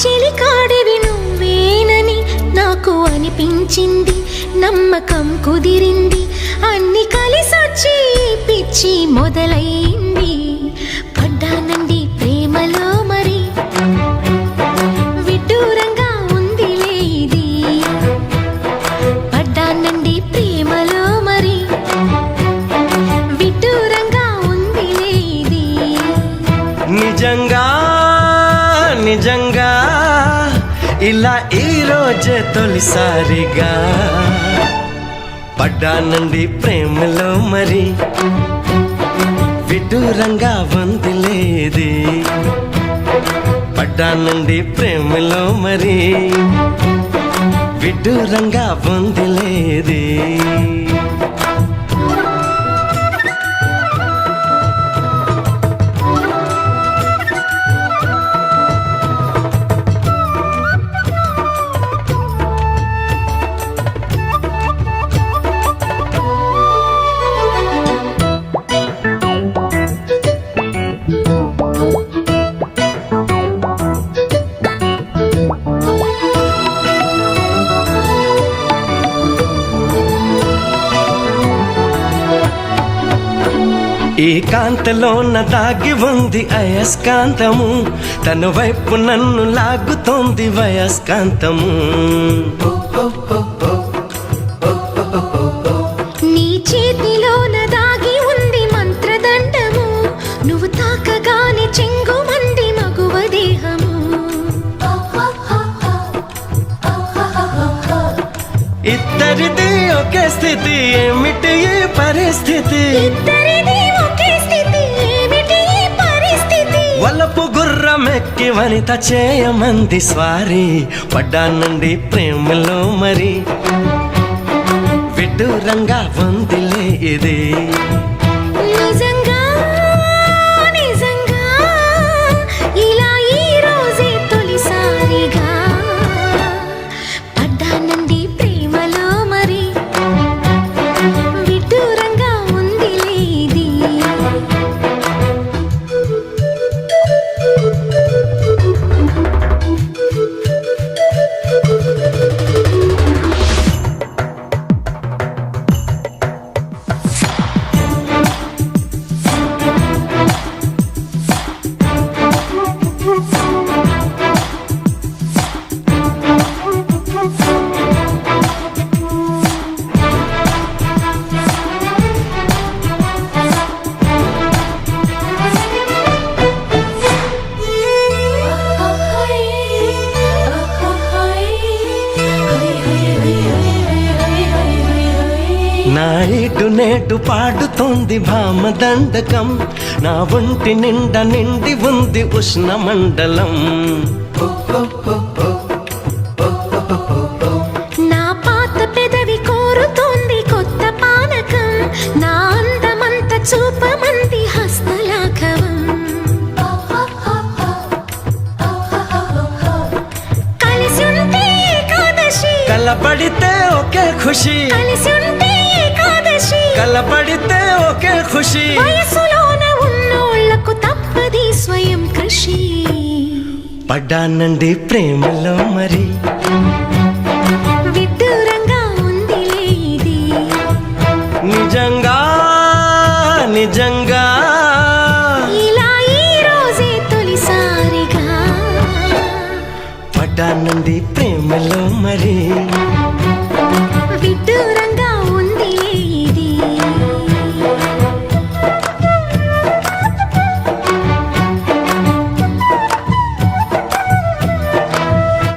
చెలికాడివి నువ్వేనని నాకు అనిపించింది, నమ్మకం కుదిరింది, అన్ని కలిసొచ్చి పిచ్చి మొదలైంది. పడ్డానండి ప్రేమలో మరి, విడ్డూరంగా ఉందిలే ఇది. పడ్డానండి ప్రేమలో మరి, విడ్డూరంగా ఉందిలే ఇది. నిజంగా నిజంగా ఇలా ఈ రోజే తొలిసారిగా పడ్డానండి ప్రేమలో మరి, విడ్డూరంగా వందిలేది. పడ్డానండి ప్రేమలో మరి, విడ్డూరంగా వందిలేది. ఈ కాంతలోన దాగి ఉంది అయస్కాంతము, తన వైపు నన్ను లాగుతోంది వయస్కాంతము. నీ చేతిలోన దాగి ఉంది మంత్రదండము, నువ్వు తాకగానే చెంగుమంది మగువ దేహము. ఇద్దరిది ఒకే స్థితి, ఏమిటి ఈ పరిస్థితి? వలపు గుర్రమెక్కి వనిత చేయమంది స్వారీ. పడ్డానండి ప్రేమలో మరి, విడ్డూరంగా వందిలే ఇది. నిజంగా నిజంగా ఇలా ఈ రోజే తొలిసారిగా పడ్డానండి ప్రేమలో మరి, విడ్డూరంగా ఉందిలే ఇది. నా ఇటు నేటు పాడుతోంది భామదండకం, నా ఒంటి నిండా నిండి ఉంది ఉష్ణ మండలం. నా పాత పెదవి కోరుతోంది కొత్త పానకం, నా అందమంత చూపమంది హస్తలాఘవం. కలిసి ఉంటే ఏకాదశి, కలబడితే ఒకే ఖుషి. కలిసి ఉంటే ఏకాదశి, కలబడితే ఒకే ఖుషి. వయసులోన ఉన్నోళ్లకు తప్పది స్వయం కృషి. పడ్డానండి ప్రేమలో మరి, విడ్డూరంగా ఉందిలే ఇది. నిజంగా నిజంగా ఇలా ఈ రోజే తొలిసారిగా పడ్డానండి ప్రేమలో మరి.